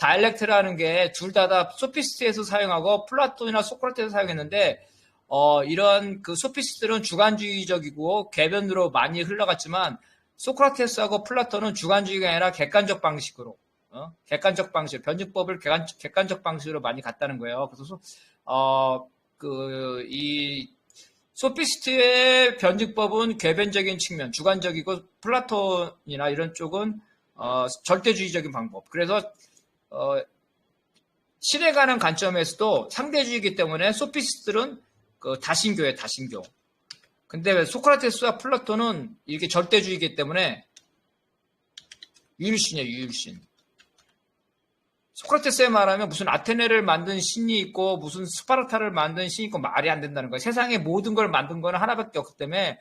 다이렉트라는 게 둘 다 소피스트에서 사용하고 플라톤이나 소크라테스에서 사용했는데 이런 그 소피스트는 주관주의적이고 궤변으로 많이 흘러갔지만 소크라테스하고 플라톤은 주관주의가 아니라 객관적 방식으로 객관적 방식 변증법을 객관적 방식으로 많이 갔다는 거예요. 그래서 이 소피스트의 변증법은 궤변적인 측면, 주관적이고 플라톤이나 이런 쪽은 절대주의적인 방법. 그래서 신에 관한 관점에서도 상대주의이기 때문에 소피스트는 그 다신교예요, 다신교. 근데 소크라테스와 플라톤은 이게 절대주의이기 때문에 유일신이에요, 유일신. 소크라테스에 말하면 무슨 아테네를 만든 신이 있고 무슨 스파르타를 만든 신이 있고 말이 안 된다는 거예요. 세상에 모든 걸 만든 거는 하나밖에 없기 때문에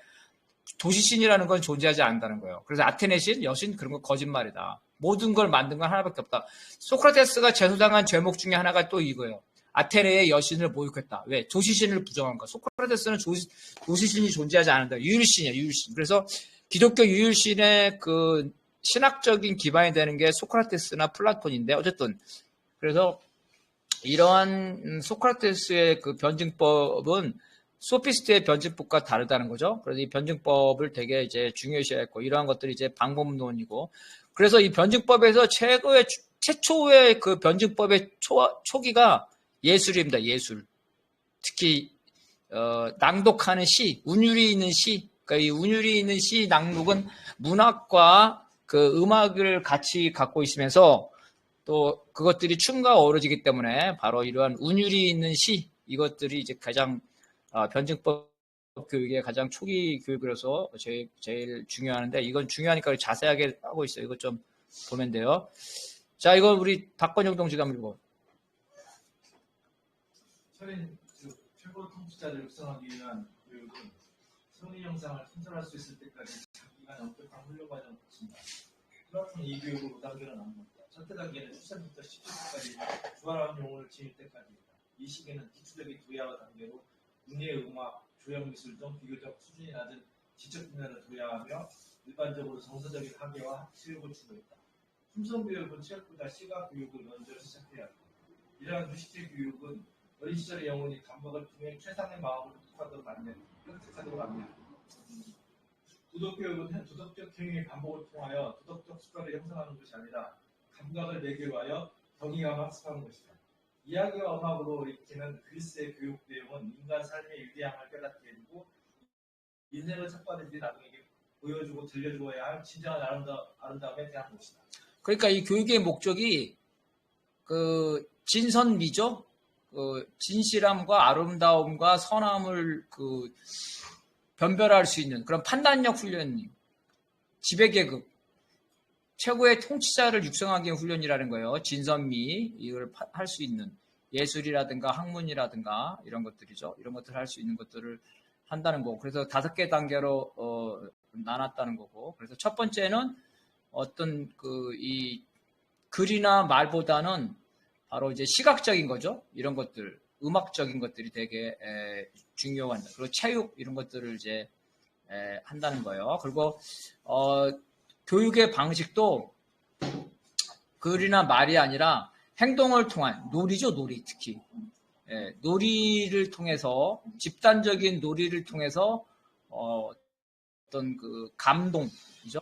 도시신이라는 건 존재하지 않는다는 거예요. 그래서 아테네 신, 여신 그런 거 거짓말이다. 모든 걸 만든 건 하나밖에 없다. 소크라테스가 제소당한 죄목 중에 하나가 또 이거예요. 아테네의 여신을 모욕했다. 왜? 도시신을 부정한 거야. 소크라테스는 도시신이 존재하지 않는다. 유일신이야, 유일신. 그래서 기독교 유일신의 그 신학적인 기반이 되는 게 소크라테스나 플라톤인데 어쨌든 그래서 이러한 소크라테스의 그 변증법은 소피스트의 변증법과 다르다는 거죠. 그래서 이 변증법을 되게 이제 중요시했고 이러한 것들이 이제 방법론이고 그래서 이 변증법에서 최초의 그 변증법의 초기가 예술입니다. 예술. 특히 낭독하는 시, 운율이 있는 시. 그러니까 이 운율이 있는 시 낭독은 문학과 그 음악을 같이 갖고 있으면서 또 그것들이 춤과 어우러지기 때문에 바로 이러한 운율이 있는 시 이것들이 이제 가장 변증법 교육의 가장 초기 교육으로서 제일 중요한데 이건 중요하니까 자세하게 하고 있어요. 이것 좀 보면 돼요. 자, 이거 우리 박건영 동지가 한번 읽어. 철인 최고 통치자를 육성하기 위한 교육은 성리 형상을 선설할 수 있을 때까지 장기간 엄격한 훈련 과정을 거친다. 플라톤 이 교육을 5단계로 나눕니다. 첫 단계는 출생부터 10세까지 주관하는 용어를 지닐 때까지입니다. 이 시기는 기초적인 도야 단계로 문예, 음악, 조형미술 등 비교적 수준이 낮은 지적 분야를 도야하며 일반적으로 정서적인 학예와 체육을 추구했다. 품성교육은 체육보다 시각 교육을 먼저 시작해야 합니다. 이러한 무식체 교육은 어린 시절의 영혼이 감각을 통해 최상의 마음을 획득하도록 합니다. 도덕교육은 도덕적 행위의 반복을 통하여 도덕적 습관을 형성하는 것이 아니라 감각을 매개로 하여 경이감을 학습하는 것이다. 이야기와 음악으로 익히는 그리스의 교육 내용은 인간 삶의 유대함을 깨닫게 해주고 인생을 착과하는 데 나중에게 보여주고 들려주어야 할 진정한 아름다움에 대한 것이다. 그러니까 이 교육의 목적이 그 진선미죠. 그 진실함과 아름다움과 선함을 그 변별할 수 있는 그런 판단력 훈련이 지배계급 최고의 통치자를 육성하기 위한 훈련이라는 거예요. 진선미 이걸 할 수 있는 예술이라든가 학문이라든가 이런 것들이죠. 이런 것들을 할 수 있는 것들을 한다는 거고 그래서 5개 단계로 나눴다는 거고 그래서 첫 번째는 어떤 이 글이나 말보다는 바로 이제 시각적인 거죠. 이런 것들, 음악적인 것들이 되게 중요한. 그리고 체육 이런 것들을 이제 한다는 거예요. 그리고 교육의 방식도 글이나 말이 아니라 행동을 통한 놀이죠, 놀이 특히. 놀이를 통해서 집단적인 놀이를 통해서 어떤 그 감동이죠,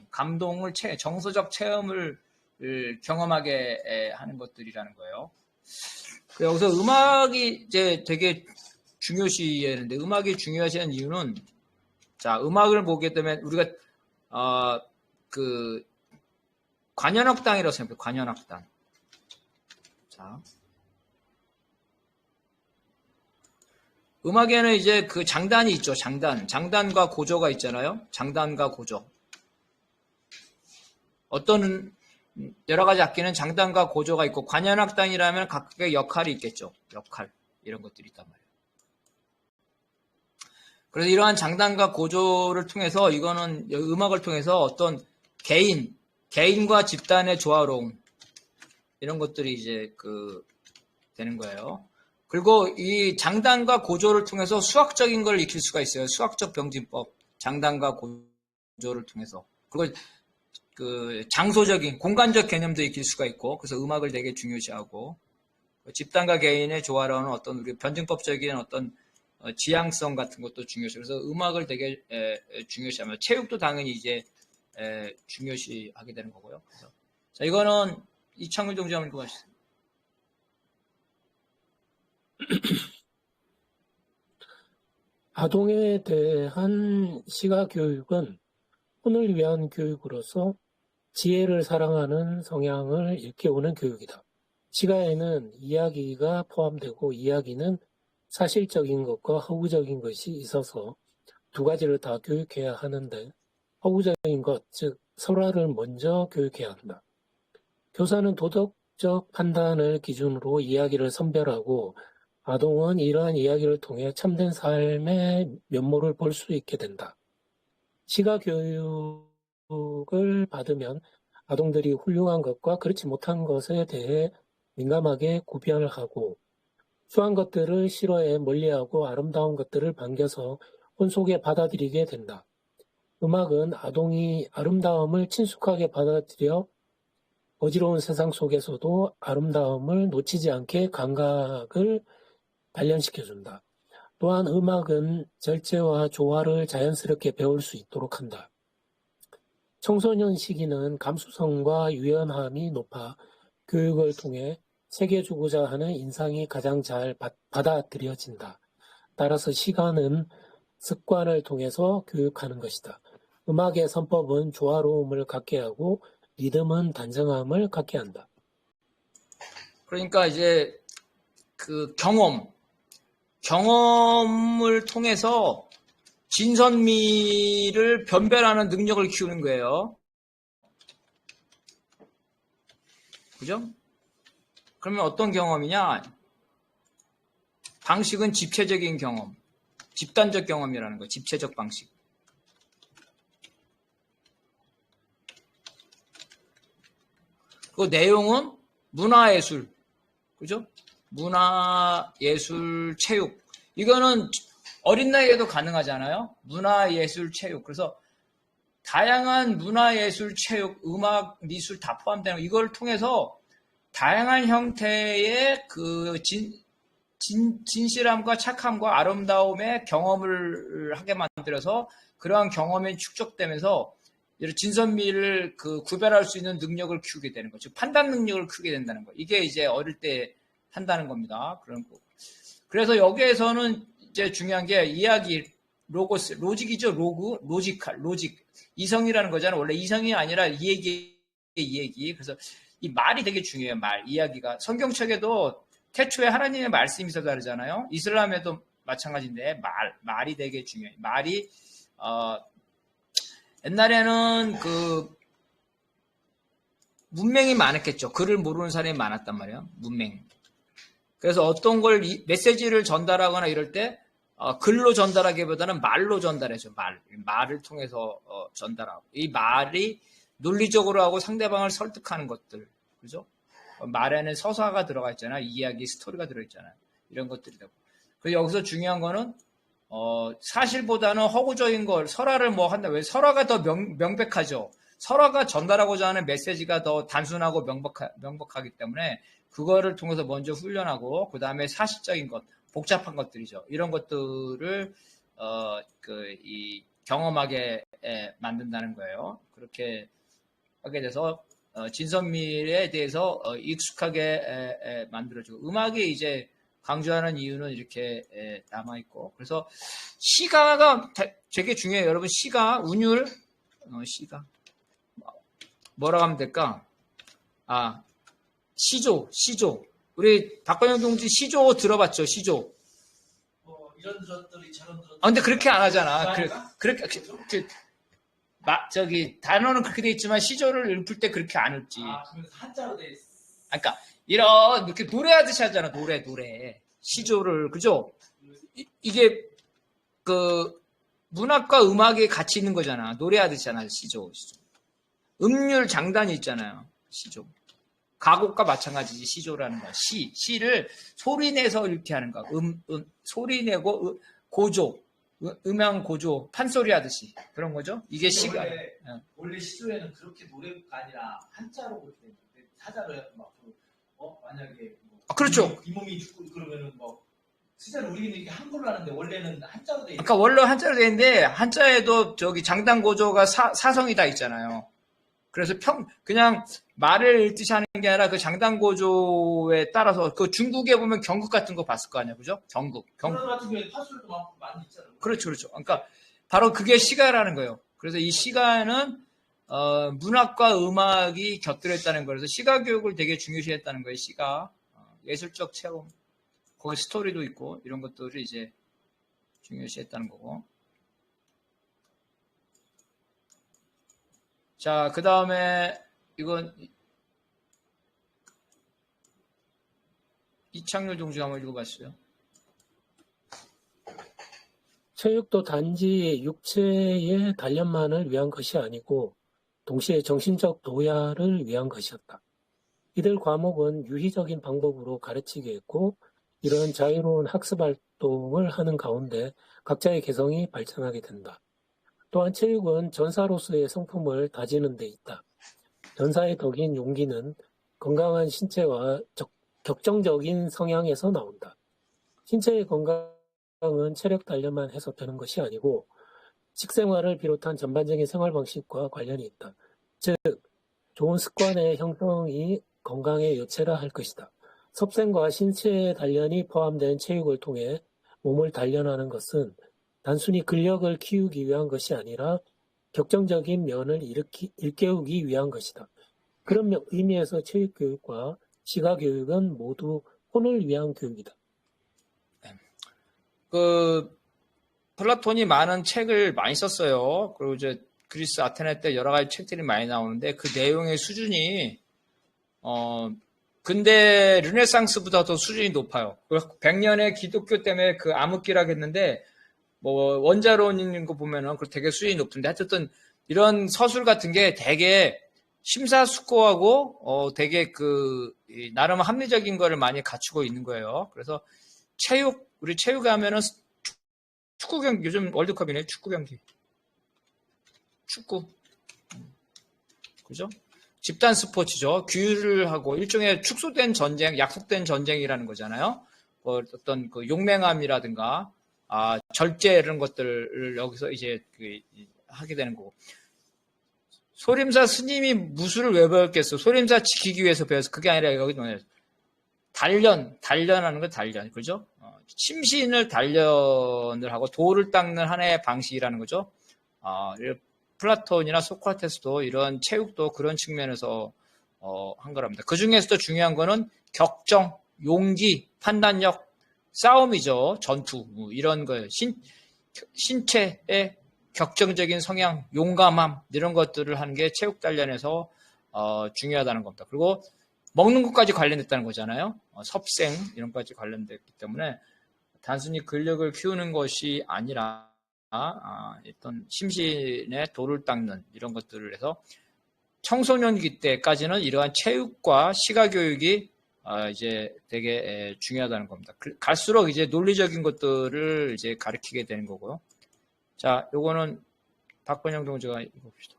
감동을 정서적 체험을 경험하게 하는 것들이라는 거예요. 여기서 음악이 이제 되게 중요시하는데 음악이 중요시한 이유는 자 음악을 보게 되면 우리가 그 관현악당이라고 생각해요. 관현악당. 자 음악에는 이제 그 장단이 있죠. 장단과 고조가 있잖아요. 장단과 고조. 어떤 여러 가지 악기는 장단과 고조가 있고 관현악단이라면 각각의 역할이 있겠죠. 역할 이런 것들이 있단 말이에요. 그래서 이러한 장단과 고조를 통해서 이거는 음악을 통해서 어떤 개인과 집단의 조화로움 이런 것들이 이제 되는 거예요. 그리고 이 장단과 고조를 통해서 수학적인 걸 익힐 수가 있어요. 수학적 병진법 장단과 고조를 통해서 그리고 그 장소적인 공간적 개념도 익힐 수가 있고, 그래서 음악을 되게 중요시하고, 집단과 개인의 조화로운 어떤 우리 변증법적인 어떤 지향성 같은 것도 중요시. 그래서 음악을 되게 중요시하면 체육도 당연히 이제 중요시하게 되는 거고요. 그래서 자, 이거는 이창훈 동지님 읽어주세요. 아동에 대한 시가 교육은 혼을 위한 교육으로서 지혜를 사랑하는 성향을 일깨우는 교육이다. 시가에는 이야기가 포함되고 이야기는 사실적인 것과 허구적인 것이 있어서 두 가지를 다 교육해야 하는데 허구적인 것, 즉 설화를 먼저 교육해야 한다. 교사는 도덕적 판단을 기준으로 이야기를 선별하고 아동은 이러한 이야기를 통해 참된 삶의 면모를 볼 수 있게 된다. 시가 교육을 받으면 아동들이 훌륭한 것과 그렇지 못한 것에 대해 민감하게 구별을 하고 수한 것들을 싫어해 멀리하고 아름다운 것들을 반겨서 혼 속에 받아들이게 된다. 음악은 아동이 아름다움을 친숙하게 받아들여 어지러운 세상 속에서도 아름다움을 놓치지 않게 감각을 단련시켜준다. 또한 음악은 절제와 조화를 자연스럽게 배울 수 있도록 한다. 청소년 시기는 감수성과 유연함이 높아 교육을 통해 새겨주고자 하는 인상이 가장 잘 받아들여진다. 따라서 시가는 습관을 통해서 교육하는 것이다. 음악의 선법은 조화로움을 갖게 하고 리듬은 단정함을 갖게 한다. 그러니까 이제 그 경험을 통해서 진선미를 변별하는 능력을 키우는 거예요. 그죠? 그러면 어떤 경험이냐? 방식은 집체적인 경험, 집단적 경험이라는 거, 집체적 방식. 그 내용은 문화예술, 그죠? 문화예술 체육. 이거는 어린 나이에도 가능하잖아요. 문화예술 체육. 그래서 다양한 문화예술 체육, 음악, 미술 다 포함되는 이걸 통해서 다양한 형태의 그 진실함과 착함과 아름다움의 경험을 하게 만들어서 그러한 경험이 축적되면서 진선미를 그 구별할 수 있는 능력을 키우게 되는 거죠. 판단 능력을 키우게 된다는 거. 이게 이제 어릴 때 한다는 겁니다. 그런 거. 그래서 여기에서는 이제 중요한 게 이야기, 로고스, 로직이죠. 로직. 이성이라는 거잖아요. 원래 이성이 아니라 이 얘기. 그래서 이 말이 되게 중요해요. 이야기가. 성경책에도 태초에 하나님의 말씀이 있어서 다르잖아요. 이슬람에도 마찬가지인데 말이 되게 중요해요. 말이 옛날에는 그 문맹이 많았겠죠. 글을 모르는 사람이 많았단 말이에요. 문맹. 그래서 어떤 걸 메시지를 전달하거나 이럴 때 글로 전달하기보다는 말로 전달해줘. 말을 통해서 전달하고 이 말이 논리적으로 하고 상대방을 설득하는 것들, 그죠? 말에는 서사가 들어가 있잖아요. 이야기, 스토리가 들어있잖아요. 이런 것들이 되고. 그래서 여기서 중요한 거는 사실보다는 허구적인 걸 설화를 뭐 한다. 왜 설화가 더 명백하죠. 설화가 전달하고자 하는 메시지가 더 단순하고 명백하기 때문에 그거를 통해서 먼저 훈련하고 그 다음에 사실적인 것, 복잡한 것들이죠. 이런 것들을 이 경험하게 만든다는 거예요. 그렇게 하게 돼서 진선미에 대해서 익숙하게 만들어주고 음악이 이제 강조하는 이유는 이렇게 남아있고 그래서 시가가 되게 중요해요. 여러분 시가 운율 시가 뭐라고 하면 될까? 시조 우리 박건영 동지 시조 들어봤죠? 시조 이런 들었더니 저런 들었더니 근데 그렇게 안 하잖아. 그렇게 저기 단어는 그렇게 돼 있지만 시조를 읊을 때 그렇게 안 읊지. 그러면서 한자로 돼 있어. 그러니까 이렇게 노래하듯이 하잖아. 노래 시조를 그죠? 이게 그 문학과 음악이 같이 있는 거잖아. 노래하듯이 하잖아. 시조. 음률 장단이 있잖아요. 시조. 가곡과 마찬가지지. 시조라는 거. 시를 소리 내서 이렇게 하는 거. 소리 내고 고조. 음향 고조, 판소리 하듯이 그런 거죠. 이게 시가. 원래 시조에는 그렇게 노래가 아니라 한자로 그렇게 되는데 사자로 막 만약에 그렇죠. 이 몸이 죽고 그러면은 진짜로 우리는 이게 한글로 하는데 원래는 한자로 돼 있는. 그러니까 원래 한자로 돼 있는데 한자에도 저기 장단 고조가 사성이 다 있잖아요. 그래서 그냥 말을 읽듯이 하는 게 아니라 그 장단 고조에 따라서 그 중국에 보면 경극 같은 거 봤을 거 아니에요, 그죠? 경극. 그런 같은 경우에 파술도 많이 있잖아요. 그렇죠. 그러니까 바로 그게 시가라는 거예요. 그래서 이 시가는 문학과 음악이 곁들여 있다는 거라서 시가 교육을 되게 중요시했다는 거예요. 시가 예술적 체험, 거기 스토리도 있고 이런 것들을 이제 중요시했다는 거고. 자, 그 다음에 이건 이창렬 동지 한번 읽어봤어요. 체육도 단지 육체의 단련만을 위한 것이 아니고 동시에 정신적 도야를 위한 것이었다. 이들 과목은 유희적인 방법으로 가르치게 했고 이런 자유로운 학습 활동을 하는 가운데 각자의 개성이 발전하게 된다. 또한 체육은 전사로서의 성품을 다지는 데 있다. 전사의 덕인 용기는 건강한 신체와 격정적인 성향에서 나온다. 신체의 건강은 체력 단련만 해서 되는 것이 아니고 식생활을 비롯한 전반적인 생활 방식과 관련이 있다. 즉, 좋은 습관의 형성이 건강의 요체라 할 것이다. 섭생과 신체 단련이 포함된 체육을 통해 몸을 단련하는 것은 단순히 근력을 키우기 위한 것이 아니라 격정적인 면을 일깨우기 위한 것이다. 그런 의미에서 체육교육과 시가교육은 모두 혼을 위한 교육이다. 플라톤이 많은 책을 많이 썼어요. 그리고 이제 그리스 아테네 때 여러 가지 책들이 많이 나오는데 그 내용의 수준이 근대 르네상스보다 더 수준이 높아요. 100년의 기독교 때문에 그 암흑기라고 했는데 원자론 있는 거 보면은 그 되게 수준이 높은데 하여튼 이런 서술 같은 게 되게 심사숙고하고 되게 나름 합리적인 거를 많이 갖추고 있는 거예요. 그래서 우리 체육에 하면은 축구 경기, 요즘 월드컵이네, 축구 경기. 축구. 그죠? 집단 스포츠죠. 규율을 하고 일종의 축소된 전쟁, 약속된 전쟁이라는 거잖아요. 어떤 용맹함이라든가, 절제 이런 것들을 여기서 이제 하게 되는 거고. 소림사 스님이 무술을 왜 배웠겠어? 소림사 지키기 위해서 배웠어. 그게 아니라 여기 뭐냐. 단련하는 거 단련. 그죠? 심신을 단련을 하고 도를 닦는 하나의 방식이라는 거죠. 플라톤이나 소크라테스도 이런 체육도 그런 측면에서 한 거랍니다. 그 중에서도 중요한 거는 격정, 용기, 판단력, 싸움이죠. 전투, 이런 거예요. 신체의 격정적인 성향, 용감함, 이런 것들을 하는 게 체육 단련에서 중요하다는 겁니다. 그리고 먹는 것까지 관련됐다는 거잖아요. 섭생, 이런 것까지 관련됐기 때문에 단순히 근력을 키우는 것이 아니라 어떤 심신의 도를 닦는 이런 것들을 해서 청소년기 때까지는 이러한 체육과 시가교육이 이제 되게 중요하다는 겁니다. 갈수록 이제 논리적인 것들을 이제 가르치게 되는 거고요. 자, 요거는 박건영 동지가 읽어봅시다.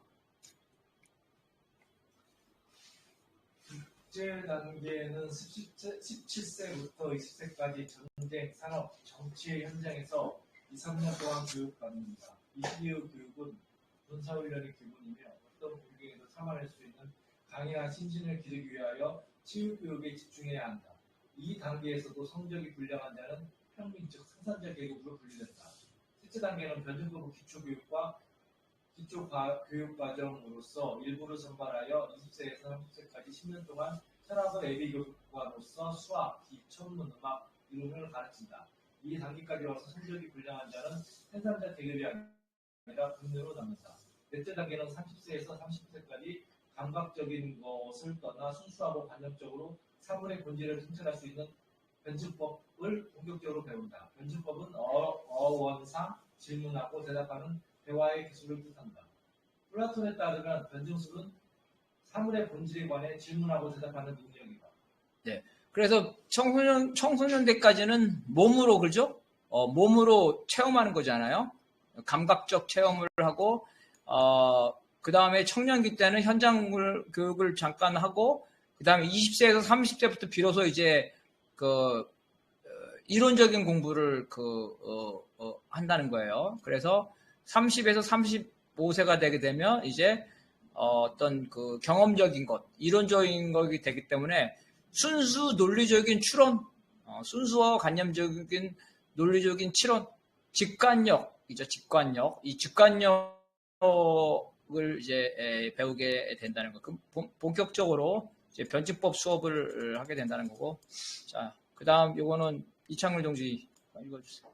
국제 단계는 17세부터 20세까지 전쟁, 산업, 정치의 현장에서 2, 3년 동안 교육받습니다. 이 시기의 교육은 군사훈련의 기본이며 어떤 분위기에도 참아낼 수 있는 강인한 신진을 기르기 위하여 치유교육에 집중해야 한다. 이 단계에서도 성적이 불량한 자는 평민 즉 생산자 계급으로 분류된다. 셋째 단계는 변증급 기초교육과 기초교육과정으로서 일부를 선발하여 20세에서 30세까지 10년 동안 현학의 예비교육과로서 수학, 기, 천문, 음악, 이론을 가르친다. 이 단계까지 와서 성적이 불량한 자는 생산자 계급이 아니라 분류로 남는다. 넷째 단계는 30세에서 30세까지 감각적인 것을 떠나 순수하고 관념적으로 사물의 본질을 통찰할 수 있는 변증법을 본격적으로 배운다. 변증법은 어원상 질문하고 대답하는 대화의 기술을 뜻한다. 플라톤에 따르면 변증술은 사물의 본질에 관해 질문하고 대답하는 능력이다. 네. 그래서 청소년 때까지는 몸으로 그죠? 몸으로 체험하는 거잖아요. 감각적 체험을 하고 그 다음에 청년기 때는 현장 교육을 잠깐 하고 그 다음에 20세에서 30세부터 비로소 이제 이론적인 공부를 한다는 거예요. 그래서 30에서 35세가 되게 되면 이제 어떤 그 경험적인 것, 이론적인 것이 되기 때문에 순수 논리적인 추론, 순수와 관념적인 논리적인 추론, 직관력이죠. 직관력. 이 직관력을 이제 배우게 된다는 거. 본격적으로 이제 변증법 수업을 하게 된다는 거고. 자, 그 다음 요거는 이창물 동지 읽어주세요.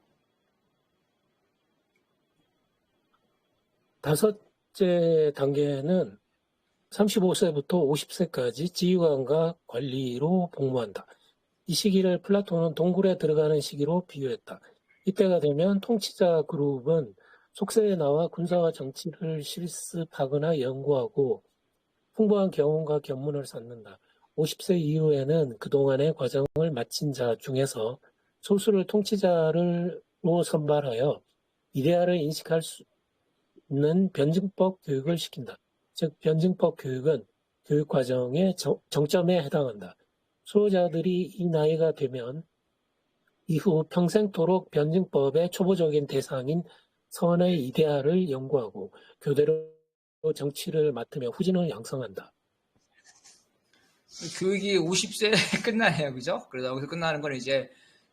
다섯째 단계는 35세부터 50세까지 지휘관과 관리로 복무한다. 이 시기를 플라톤은 동굴에 들어가는 시기로 비유했다. 이때가 되면 통치자 그룹은 속세에 나와 군사와 정치를 실습하거나 연구하고 풍부한 경험과 견문을 쌓는다. 50세 이후에는 그동안의 과정을 마친 자 중에서 소수를 통치자로 선발하여 이데아를 인식할 수 있는 변증법 교육을 시킨다. 즉 변증법 교육은 교육 과정의 정점에 해당한다. 수호자들이 이 나이가 되면 이후 평생토록 변증법의 초보적인 대상인 선의 이데아를 연구하고 교대로 정치를 맡으며 후진을 양성한다. 교육이 50세에 끝나네요. 그죠? 그래서 여기서 끝나는 건 이제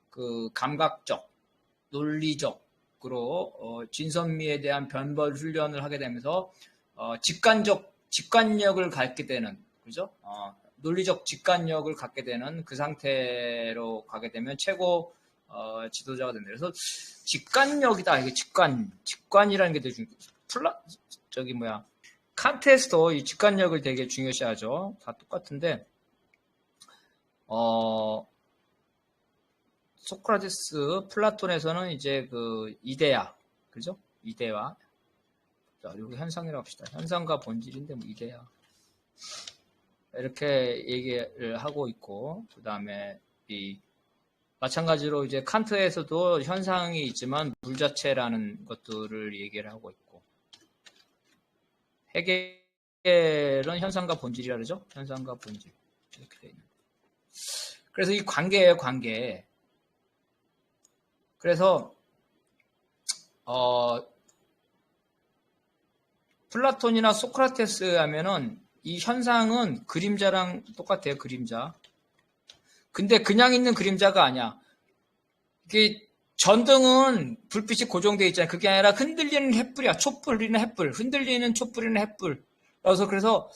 그 감각적, 논리적으로 진선미에 대한 변벌 훈련을 하게 되면서 직관력을 갖게 되는, 그죠? 논리적 직관력을 갖게 되는 그 상태로 가게 되면 최고 지도자가 된다. 그래서 직관력이다. 이게 직관이라는 게 되게 칸트에서도 이 직관력을 되게 중요시하죠. 다 똑같은데, 소크라테스, 플라톤에서는 이제 그 이데아, 그죠? 이데아. 자, 여기 현상이라고 합시다. 현상과 본질인데 뭐 이데아. 이렇게 얘기를 하고 있고, 그 다음에 마찬가지로 이제 칸트에서도 현상이 있지만 물자체라는 것들을 얘기를 하고 있고, 헤겔은 현상과 본질이라 그러죠? 현상과 본질. 이렇게 돼 있는데. 그래서 이 관계예요, 관계. 그래서, 플라톤이나 소크라테스 하면은 이 현상은 그림자랑 똑같아요, 그림자. 근데 그냥 있는 그림자가 아니야. 이게 전등은 불빛이 고정되어 있잖아요. 그게 아니라 흔들리는 횃불이야. 촛불이는 횃불. 흔들리는 촛불이는 횃불. 그래서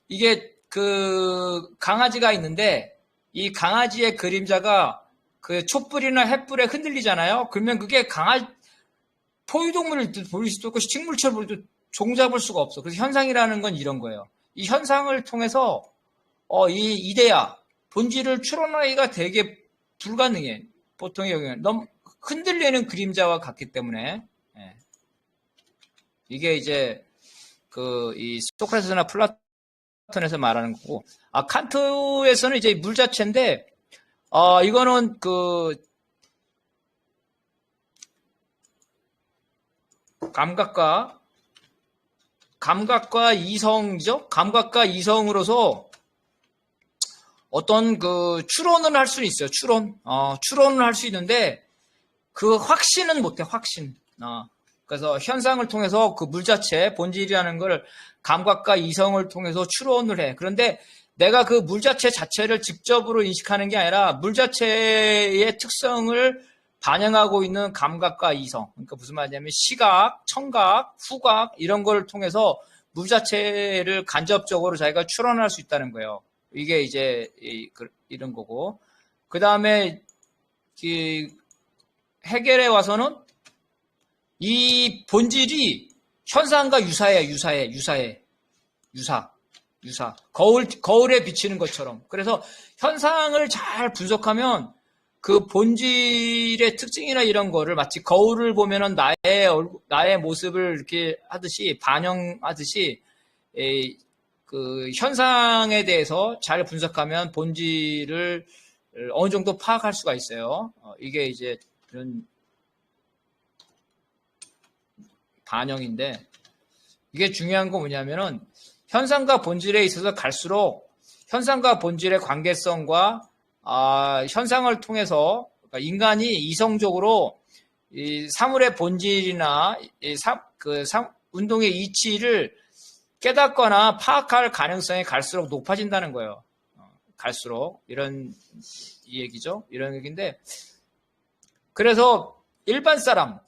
이게 그 강아지가 있는데 이 강아지의 그림자가 그 촛불이나 횃불에 흔들리잖아요. 그러면 그게 포유동물을 보일 수도 없고 식물처럼 종잡을 수가 없어. 그래서 현상이라는 건 이런 거예요. 이 현상을 통해서 이 이데아 본질을 추론하기가 되게 불가능해. 보통의 경우에는 너무 흔들리는 그림자와 같기 때문에 이게 이제 이 소크라테스나 플라톤에서 말하는 거고, 칸트에서는 이제 물 자체인데 이거는 감각과 이성이죠. 감각과 이성으로서 어떤 추론을 할 수는 있어요. 추론을 할 수 있는데 그 확신은 못해. 확신. 그래서 현상을 통해서 그 물 자체 본질이라는 걸 감각과 이성을 통해서 추론을 해. 그런데 내가 그 물 자체를 직접으로 인식하는 게 아니라 물 자체의 특성을 반영하고 있는 감각과 이성. 그러니까 무슨 말이냐면 시각, 청각, 후각 이런 걸 통해서 물 자체를 간접적으로 자기가 추론할 수 있다는 거예요. 이게 이제 이런 거고. 그 다음에 헤겔에 와서는 이 본질이 현상과 유사. 거울에 비치는 것처럼. 그래서 현상을 잘 분석하면 그 본질의 특징이나 이런 거를 마치 거울을 보면은 나의 모습을 이렇게 하듯이 반영하듯이 그 현상에 대해서 잘 분석하면 본질을 어느 정도 파악할 수가 있어요. 이게 이제 이런 반영인데 이게 중요한 거 뭐냐면은 현상과 본질에 있어서 갈수록 현상과 본질의 관계성과 현상을 통해서 그러니까 인간이 이성적으로 이 사물의 본질이나 운동의 이치를 깨닫거나 파악할 가능성이 갈수록 높아진다는 거예요. 갈수록 이런 이 얘기죠. 이런 얘기인데 그래서 일반 사람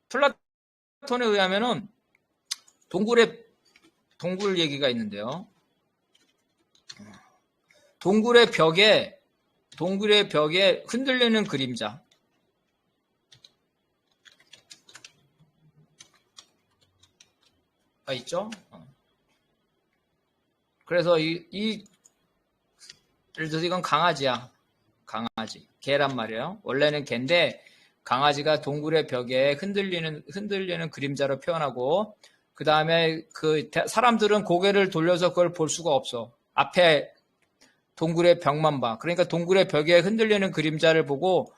플라톤에 의하면은 동굴 얘기가 있는데요. 동굴의 벽에 흔들리는 그림자. 가 있죠. 그래서 예를 들어서 이건 강아지야. 강아지. 개란 말이에요. 원래는 개인데 강아지가 동굴의 벽에 흔들리는 그림자로 표현하고 그 다음에 사람들은 고개를 돌려서 그걸 볼 수가 없어. 앞에 동굴의 벽만 봐. 그러니까 동굴의 벽에 흔들리는 그림자를 보고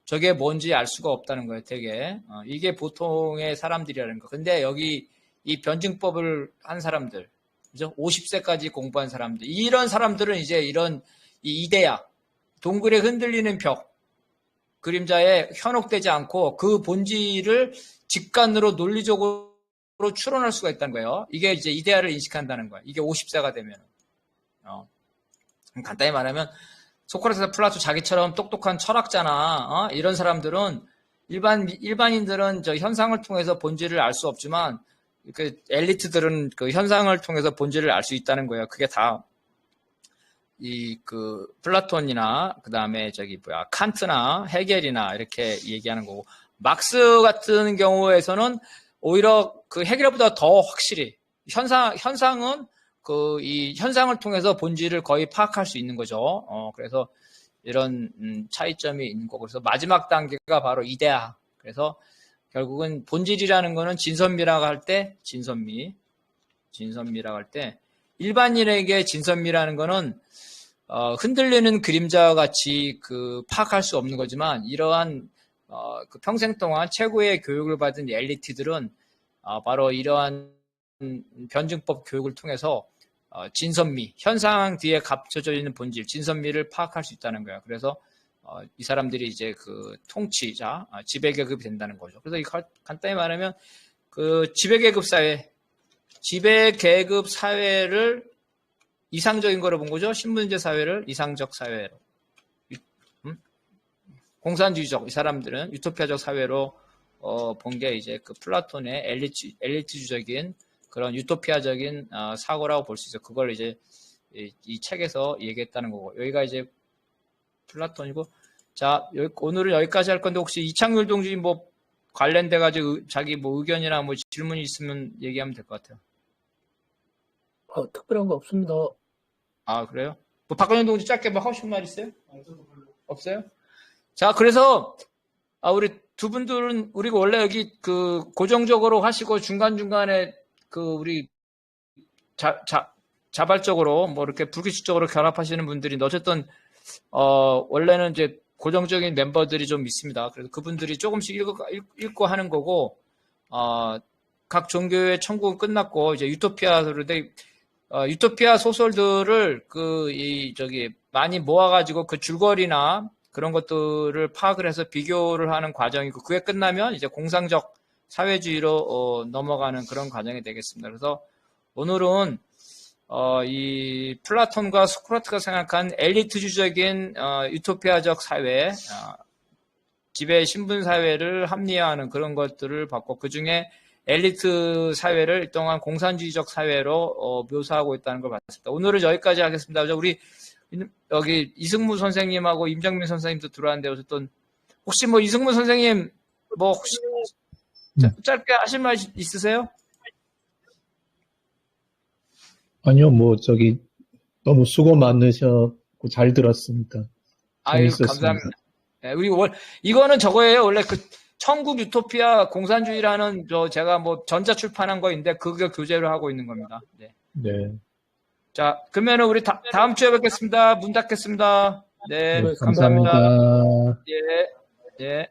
저게 뭔지 알 수가 없다는 거예요. 되게. 이게 보통의 사람들이라는 거. 근데 여기 이 변증법을 한 사람들, 그죠? 50세까지 공부한 사람들. 이런 사람들은 이제 이런 이 이데야, 동굴에 흔들리는 벽, 그림자에 현혹되지 않고 그 본질을 직관으로 논리적으로 추론할 수가 있다는 거예요. 이게 이제 이데아를 인식한다는 거예요. 이게 50세가 되면. 간단히 말하면 소크라테스, 플라토 자기처럼 똑똑한 철학자나 이런 사람들은 일반인들은 저 현상을 통해서 본질을 알 수 없지만 그 엘리트들은 그 현상을 통해서 본질을 알 수 있다는 거예요. 그게 다 플라톤이나 그다음에 칸트나 헤겔이나 이렇게 얘기하는 거고 막스 같은 경우에서는 오히려 그 헤겔보다 더 확실히 현상은 이 현상을 통해서 본질을 거의 파악할 수 있는 거죠. 그래서 이런 차이점이 있는 거고 그래서 마지막 단계가 바로 이데아. 그래서 결국은 본질이라는 거는 진선미라고 할 때 진선미라고 할 때 일반인에게 진선미라는 거는 흔들리는 그림자와 같이 파악할 수 없는 거지만 이러한 평생 동안 최고의 교육을 받은 엘리트들은 바로 이러한 변증법 교육을 통해서 진선미, 현상 뒤에 감춰져 있는 본질, 진선미를 파악할 수 있다는 거예요. 그래서 이 사람들이 이제 통치자, 지배계급이 된다는 거죠. 그래서 간단히 말하면 지배계급 사회를 이상적인 거로 본 거죠. 신분제 사회를 이상적 사회로. 공산주의적, 이 사람들은 유토피아적 사회로 본 게 이제 플라톤의 엘리트주적인 그런 유토피아적인 사고라고 볼 수 있어요. 그걸 이제 이 책에서 얘기했다는 거고. 여기가 이제 플라톤이고. 자, 오늘은 여기까지 할 건데 혹시 이창률 동지 관련돼 가지고 자기 의견이나 질문이 있으면 얘기하면 될 것 같아요. 특별한 거 없습니다. 그래요? 박건영 동지 짧게 하고 싶은 말 있어요? 없어요? 자, 그래서 우리 두 분들은 우리가 원래 여기 고정적으로 하시고 중간중간에 우리 자발적으로 이렇게 불규칙적으로 결합하시는 분들이 어쨌든 원래는 이제 고정적인 멤버들이 좀 있습니다. 그래서 그분들이 조금씩 읽고 하는 거고 각 종교의 천국은 끝났고 이제 유토피아 소설들을 많이 모아가지고 그 줄거리나 그런 것들을 파악을 해서 비교를 하는 과정이고 그게 끝나면 이제 공상적 사회주의로 넘어가는 그런 과정이 되겠습니다. 그래서 오늘은 이 플라톤과 소크라테스가 생각한 엘리트주적인 유토피아적 사회, 지배 신분 사회를 합리화하는 그런 것들을 봤고 그 중에 엘리트 사회를 동안 공산주의적 사회로 묘사하고 있다는 걸 봤습니다. 오늘은 여기까지 하겠습니다. 우리 여기 이승무 선생님하고 임정민 선생님도 들어왔는데 어쨌든 혹시 이승무 선생님 혹시 짧게 하실 말 있으세요? 아니요, 너무 수고 많으셨고 잘 들었습니다. 재밌었습니다. 감사합니다. 네, 이거는 저거예요. 원래 천국 유토피아 공산주의라는 제가 전자 출판한 거인데 그거 교재로 하고 있는 겁니다. 네. 네. 자, 그러면은 우리 다음 주에 뵙겠습니다. 문 닫겠습니다. 네, 감사합니다. 예, 예.